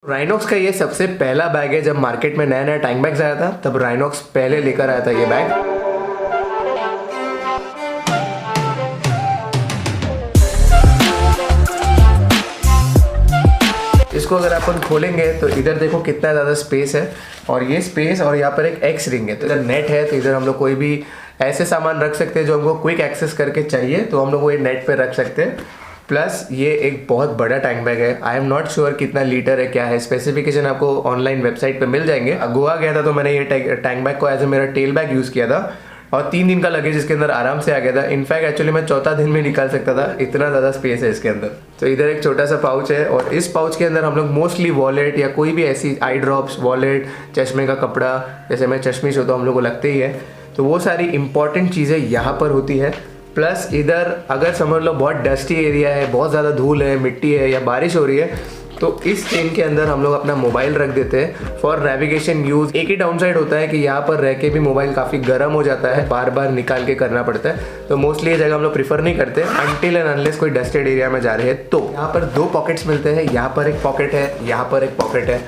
Rhinox का ये सबसे पहला बैग है। जब मार्केट में नया नया टैंक बैग्स आया था तब राइनॉक्स पहले लेकर आया था ये बैग। इसको अगर अपन खोलेंगे तो इधर देखो कितना ज़्यादा स्पेस है, और ये स्पेस और यहाँ पर एक एक्स रिंग है। तो इधर नेट है, तो इधर हम लोग कोई भी ऐसे सामान रख सकते हैं जो हमको क्विक एक्सेस करके चाहिए, तो हम लोग वो नेट पे रख सकते हैं। प्लस ये एक बहुत बड़ा टैंक बैग है। आई एम नॉट श्योर कितना लीटर है, क्या है, स्पेसिफिकेशन आपको ऑनलाइन वेबसाइट पे मिल जाएंगे। गोवा गया था तो मैंने ये टैंक बैग को एज ए मेरा टेल बैग यूज़ किया था, और 3 दिन का लगेज इसके अंदर आराम से आ गया था। इनफैक्ट एक्चुअली मैं चौथा दिन में निकाल सकता था, इतना ज़्यादा स्पेस है इसके अंदर। तो इधर एक छोटा सा पाउच है, और इस पाउच के अंदर हम लोग मोस्टली वॉलेट या कोई भी ऐसी आई ड्रॉप्स, वॉलेट, चश्मे का कपड़ा, जैसे मैं चश्मिश हो तो हम लोग को लगते ही है, तो वो सारी इंपॉर्टेंट चीज़ें यहाँ पर होती है। प्लस इधर अगर समझ लो बहुत डस्टी एरिया है, बहुत ज़्यादा धूल है, मिट्टी है या बारिश हो रही है, तो इस चेन के अंदर हम लोग अपना मोबाइल रख देते हैं फॉर नेविगेशन यूज़। एक ही डाउनसाइड होता है कि यहाँ पर रह के भी मोबाइल काफ़ी गर्म हो जाता है, बार बार निकाल के करना पड़ता है, तो मोस्टली ये जगह हम लोग प्रीफर नहीं करते अनटिल एंड अनलेस कोई डस्टेड एरिया में जा रहे हैं। तो यहाँ पर 2 पॉकेट्स मिलते हैं, यहाँ पर एक पॉकेट है, यहाँ पर एक पॉकेट है।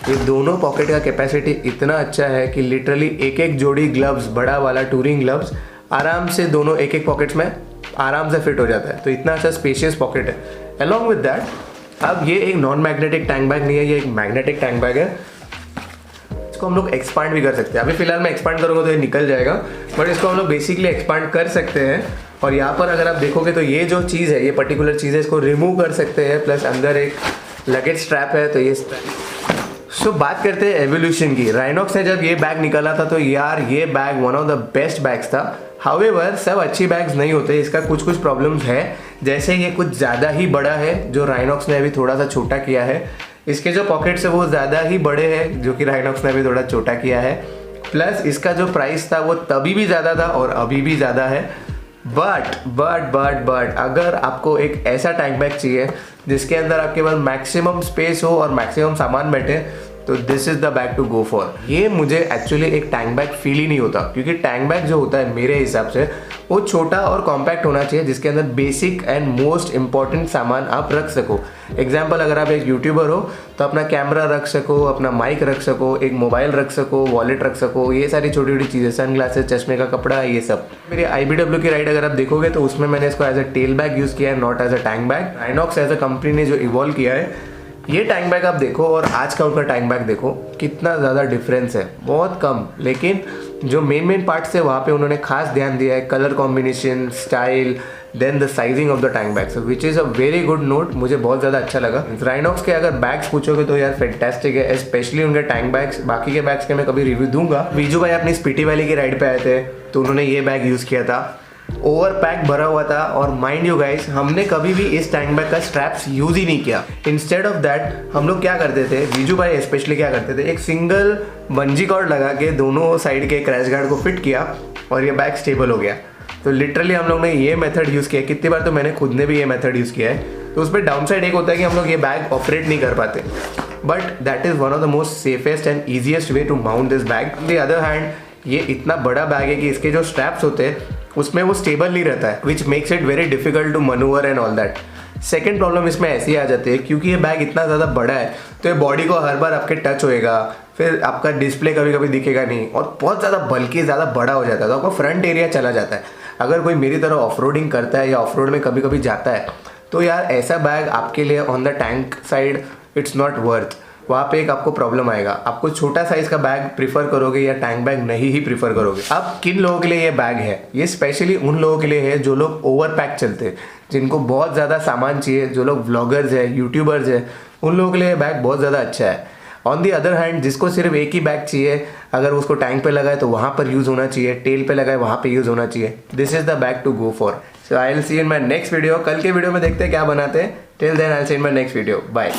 ये दोनों पॉकेट का कैपेसिटी इतना अच्छा है कि लिटरली एक एक जोड़ी ग्लव्स, बड़ा वाला टूरिंग ग्लव्स, आराम से दोनों एक एक पॉकेट्स में आराम से फिट हो जाता है। तो इतना अच्छा स्पेशियस पॉकेट है। अलॉन्ग विद दैट, अब ये एक नॉन मैग्नेटिक टैंक बैग नहीं है, ये एक मैग्नेटिक टैंक बैग है। इसको हम लोग एक्सपांड भी कर सकते हैं। अभी फिलहाल मैं एक्सपांड करूँगा तो ये निकल जाएगा, बट इसको हम लोग बेसिकली एक्सपांड कर सकते हैं। और यहाँ पर अगर आप देखोगे तो ये जो चीज़ है, ये पर्टिकुलर चीज़ है, इसको रिमूव कर सकते हैं। प्लस अंदर एक लगेज स्ट्रैप है, तो ये सो बात करते हैं एवोल्यूशन की। राइनॉक्स ने जब ये बैग निकाला था तो यार ये bag one of the best bags था। हाउएवर सब अच्छी बैग्स नहीं होते, इसका कुछ कुछ प्रॉब्लम्स है। जैसे ये कुछ ज़्यादा ही बड़ा है, जो राइनॉक्स ने अभी थोड़ा सा छोटा किया है। इसके जो पॉकेट्स है वो ज़्यादा ही बड़े हैं, जो कि राइनॉक्स ने अभी थोड़ा छोटा किया है। प्लस इसका जो प्राइस था वो तभी भी ज़्यादा था और अभी भी ज़्यादा है। बट अगर आपको एक ऐसा टैंक बैग चाहिए जिसके अंदर आपके पास मैक्सिमम स्पेस हो और मैक्सिमम सामान बैठे, तो this is the bag to go for. ये मुझे एक्चुअली एक टैंक बैग फील ही नहीं होता, क्योंकि टैंक बैग जो होता है मेरे हिसाब से वो छोटा और कॉम्पैक्ट होना चाहिए, जिसके अंदर बेसिक एंड मोस्ट इंपॉर्टेंट सामान आप रख सको। एग्जाम्पल, अगर आप एक यूट्यूबर हो तो अपना कैमरा रख सको, अपना माइक रख सको, एक मोबाइल रख सको, वॉलेट रख सको, ये सारी छोटी छोटी चीज़ें, सन ग्लासेस, चश्मे का कपड़ा, ये सब। मेरी IBW की राइड अगर आप देखोगे तो उसमें मैंने इसको as a tail bag use किया है, not as a tank bag. Rhynox as a company ने जो इवॉल्व किया है, ये टैंक बैग आप देखो और आज का उनका टैंक बैग देखो, कितना ज़्यादा डिफरेंस है। बहुत कम, लेकिन जो मेन पार्ट्स है वहाँ पे उन्होंने खास ध्यान दिया है। Colour combination, style, then the sizing of the tank bag, which is a very good note. मुझे बहुत ज़्यादा अच्छा लगा। राइनॉक्स के अगर बैग्स पूछोगे तो यार फैंटास्टिक है, स्पेशली उनके टैंक बैग्स। बाकी के बैग्स के मैं कभी रिव्यू दूंगा। बीजू भाई अपनी स्पीटी वैली की राइड पे आए थे तो उन्होंने ये बैग यूज़ किया था, ओवर पैक भरा हुआ था। और माइंड यू गाइस, हमने कभी भी इस टैंक बैग का स्ट्रैप्स यूज ही नहीं किया। इंस्टेड ऑफ दैट हम लोग क्या करते थे, बीजू भाई स्पेशली क्या करते थे, एक सिंगल बंजी कॉर्ड लगा के दोनों साइड के क्रैश गार्ड को फिट किया और ये बैग स्टेबल हो गया। तो लिटरली हम लोग ने ये मेथड यूज़ किया कितनी बार, तो मैंने खुद ने भी ये मेथड यूज़ किया है। तो उस पर डाउन साइड एक होता है कि हम लोग ये बैग ऑपरेट नहीं कर पाते, but that is one of the most safest and easiest way to mount this bag. On the other hand, ये इतना बड़ा बैग है कि इसके जो स्ट्रैप्स होते हैं उसमें वो स्टेबल नहीं रहता है, which makes it very difficult to manoeuvre and all that. Second problem इसमें ऐसी आ जाती है, क्योंकि ये बैग इतना ज़्यादा बड़ा है तो ये बॉडी को हर बार आपके टच होएगा, फिर आपका डिस्प्ले कभी कभी दिखेगा नहीं, और बहुत ज़्यादा बल्कि ज़्यादा बड़ा हो जाता है, तो आपका फ्रंट एरिया चला जाता है। अगर कोई मेरी तरह ऑफ रोडिंग करता है या ऑफ रोड में कभी कभी जाता है, तो यार ऐसा बैग आपके लिए on the tank side it's not worth. वहाँ पे एक आपको प्रॉब्लम आएगा। आपको छोटा साइज का बैग प्रीफर करोगे या टैंक बैग नहीं ही प्रीफर करोगे। अब किन लोगों के लिए ये बैग है, ये स्पेशली उन लोगों के लिए है जो लोग ओवर पैक चलते हैं, जिनको बहुत ज़्यादा सामान चाहिए, जो लोग व्लॉगर्स है, यूट्यूबर्स है, उन लोगों के लिए ये बैग बहुत ज़्यादा अच्छा है। ऑन दी अदर हैंड, जिसको सिर्फ एक ही बैग चाहिए, अगर उसको टैंक पे लगाए तो वहाँ पर यूज़ होना चाहिए, टेल पे लगाए वहाँ पे यूज़ होना चाहिए, this is the bag to go for. So I will see in my next video. कल के वीडियो में देखते हैं क्या बनाते हैं। Till then I will see in my next video. Bye.